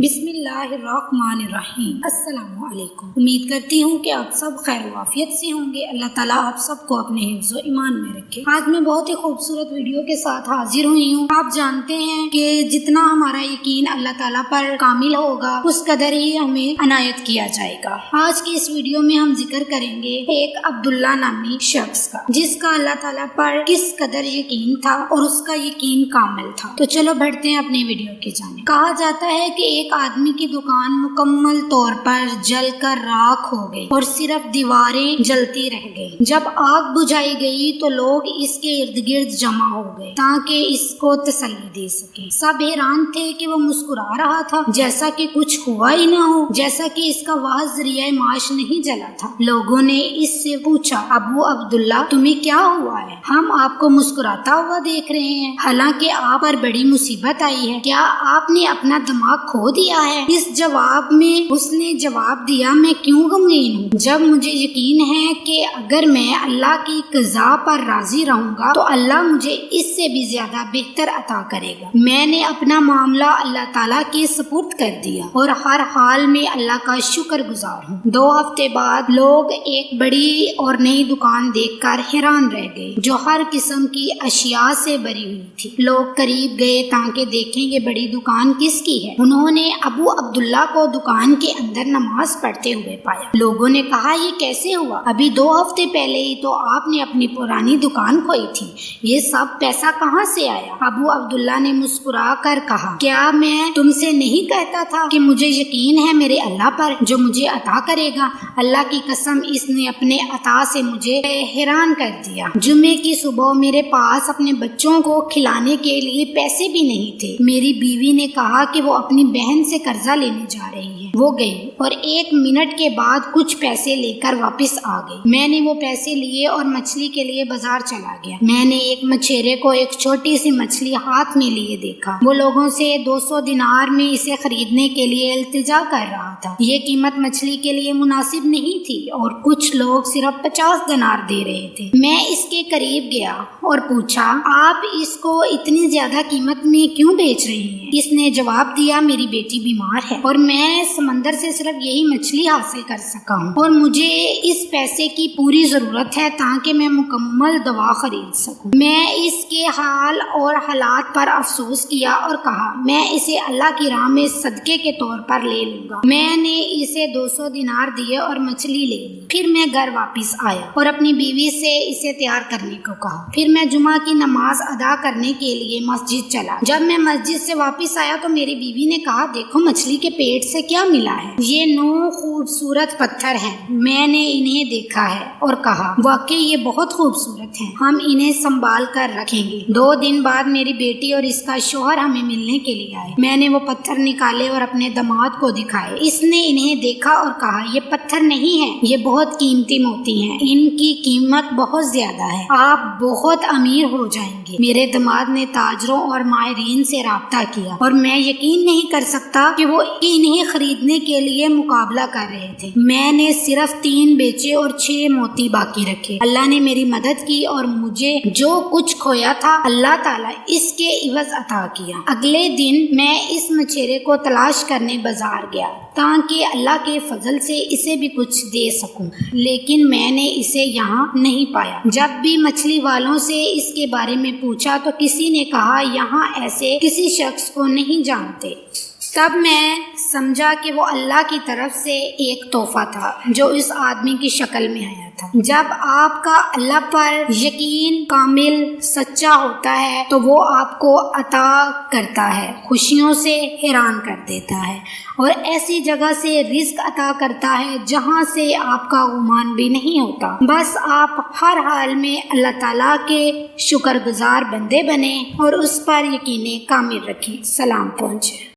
بسم اللہ الرحمن الرحیم۔ السلام علیکم۔ امید کرتی ہوں کہ آپ سب خیر و عافیت سے ہوں گے۔ اللہ تعالیٰ آپ سب کو اپنے حفظ و ایمان میں رکھے۔ آج میں بہت ہی خوبصورت ویڈیو کے ساتھ حاضر ہوئی ہوں۔ آپ جانتے ہیں کہ جتنا ہمارا یقین اللہ تعالیٰ پر کامل ہوگا اس قدر ہی ہمیں عنایت کیا جائے گا۔ آج کی اس ویڈیو میں ہم ذکر کریں گے ایک عبداللہ نامی شخص کا، جس کا اللہ تعالیٰ پر کس قدر یقین تھا اور اس کا یقین کامل تھا۔ تو چلو بڑھتے ہیں اپنی ویڈیو کی جانب۔ کہا جاتا ہے کہ ایک آدمی کی دکان مکمل طور پر جل کر راکھ ہو گئی اور صرف دیواریں جلتی رہ گئی۔ جب آگ بجھائی گئی تو لوگ اس کے ارد گرد جمع ہو گئے تاکہ اس کو تسلی دے سکے۔ سب حیران تھے کہ وہ مسکرا رہا تھا جیسا کہ کچھ ہوا ہی نہ ہو، جیسا کہ اس کا وہ ذریعہ معاش نہیں جلا تھا۔ لوگوں نے اس سے پوچھا، ابو عبداللہ تمہیں کیا ہوا ہے؟ ہم آپ کو مسکراتا ہوا دیکھ رہے ہیں، حالانکہ آپ پر بڑی مصیبت آئی ہے۔ کیا آپ نے اپنا دماغ کھو دیا ہے؟ اس جواب میں اس نے جواب دیا، میں کیوں غمگین ہوں جب مجھے یقین ہے کہ اگر میں اللہ کی قضا پر راضی رہوں گا تو اللہ مجھے اس سے بھی زیادہ بہتر عطا کرے گا۔ میں نے اپنا معاملہ اللہ تعالیٰ کے سپرد کر دیا اور ہر حال میں اللہ کا شکر گزار ہوں۔ 2 ہفتے بعد لوگ ایک بڑی اور نئی دکان دیکھ کر حیران رہ گئے جو ہر قسم کی اشیاء سے بری ہوئی تھی۔ لوگ قریب گئے تاکہ دیکھیں یہ بڑی دکان کس کی ہے۔ انہوں نے ابو عبداللہ کو دکان کے اندر نماز پڑھتے ہوئے پایا۔ لوگوں نے کہا، یہ کیسے ہوا؟ ابھی 2 ہفتے پہلے ہی تو آپ نے اپنی پرانی دکان کھوئی تھی، یہ سب پیسہ کہاں سے آیا؟ ابو عبداللہ نے مسکرا کر کہا، کیا میں تم سے نہیں کہتا تھا کہ مجھے یقین ہے میرے اللہ پر جو مجھے عطا کرے گا؟ اللہ کی قسم اس نے اپنے عطا سے مجھے حیران کر دیا۔ جمعے کی صبح میرے پاس اپنے بچوں کو کھلانے کے لیے پیسے بھی نہیں تھے۔ میری بیوی نے کہا کہ وہ اپنی بہن سے قرضہ لینے جا رہی ہے۔ وہ گئی اور 1 منٹ کے بعد کچھ پیسے لے کر واپس آ گئی۔ میں نے وہ پیسے لیے اور مچھلی کے لیے بازار چلا گیا۔ میں نے ایک مچھیرے کو ایک چھوٹی سی مچھلی ہاتھ میں لیے دیکھا۔ وہ لوگوں سے 200 دینار میں اسے خریدنے کے لیے التجا کر رہا تھا۔ یہ قیمت مچھلی کے لیے مناسب نہیں تھی اور کچھ لوگ صرف 50 دینار دے رہے تھے۔ میں اس کے قریب گیا اور پوچھا، آپ اس کو اتنی زیادہ قیمت میں کیوں بیچ رہے ہیں؟ اس نے جواب دیا، میری بیٹی بیمار ہے اور میں سمندر سے صرف یہی مچھلی حاصل کر سکا ہوں اور مجھے اس پیسے کی پوری ضرورت ہے تاکہ میں مکمل دوا خرید سکوں۔ میں اس کے حال اور حالات پر افسوس کیا اور کہا، میں اسے اللہ کی راہ میں صدقے کے طور پر لے لوں گا۔ میں نے اسے 200 دینار دیے اور مچھلی لے لی۔ پھر میں گھر واپس آیا اور اپنی بیوی سے اسے تیار کرنے کو کہا۔ پھر میں جمعہ کی نماز ادا کرنے کے لیے مسجد چلا۔ جب میں مسجد سے واپس آیا تو میری بیوی نے کہا، دیکھو مچھلی کے پیٹ سے کیا ملا ہے؟ یہ 9 خوبصورت پتھر ہیں۔ میں نے انہیں دیکھا ہے اور کہا، واقعی یہ بہت خوبصورت ہیں، ہم انہیں سنبھال کر رکھیں گے۔ 2 دن بعد میری بیٹی اور اس کا شوہر ہمیں ملنے کے لیے آئے۔ میں نے وہ پتھر نکالے اور اپنے داماد کو دکھائے۔ اس نے انہیں دیکھا اور کہا، یہ پتھر نہیں ہیں، یہ بہت قیمتی موتی ہیں، ان کی قیمت بہت زیادہ ہے، آپ بہت امیر ہو جائیں گے۔ میرے داماد نے تاجروں اور ماہرین سے رابطہ کیا اور میں یقین نہیں کر سکتا کہ وہ انہیں خریدنے کے لیے مقابلہ کر رہے تھے۔ میں نے صرف 3 بیچے اور 6 موتی باقی رکھے۔ اللہ نے میری مدد کی اور مجھے جو کچھ کھویا تھا اللہ تعالیٰ اس کے عوض عطا کیا۔ اگلے دن میں اس مچھیرے کو تلاش کرنے بازار گیا تاکہ اللہ کے فضل سے اسے بھی کچھ دے سکوں، لیکن میں نے اسے یہاں نہیں پایا۔ جب بھی مچھلی والوں سے اس کے بارے میں پوچھا تو کسی نے کہا، یہاں ایسے کسی شخص کو نہیں جانتے۔ تب میں سمجھا کہ وہ اللہ کی طرف سے ایک تحفہ تھا جو اس آدمی کی شکل میں آیا تھا۔ جب آپ کا اللہ پر یقین کامل سچا ہوتا ہے تو وہ آپ کو عطا کرتا ہے، خوشیوں سے حیران کر دیتا ہے اور ایسی جگہ سے رزق عطا کرتا ہے جہاں سے آپ کا گمان بھی نہیں ہوتا۔ بس آپ ہر حال میں اللہ تعالیٰ کے شکر گزار بندے بنیں اور اس پر یقین کامل رکھیں۔ سلام پہنچے۔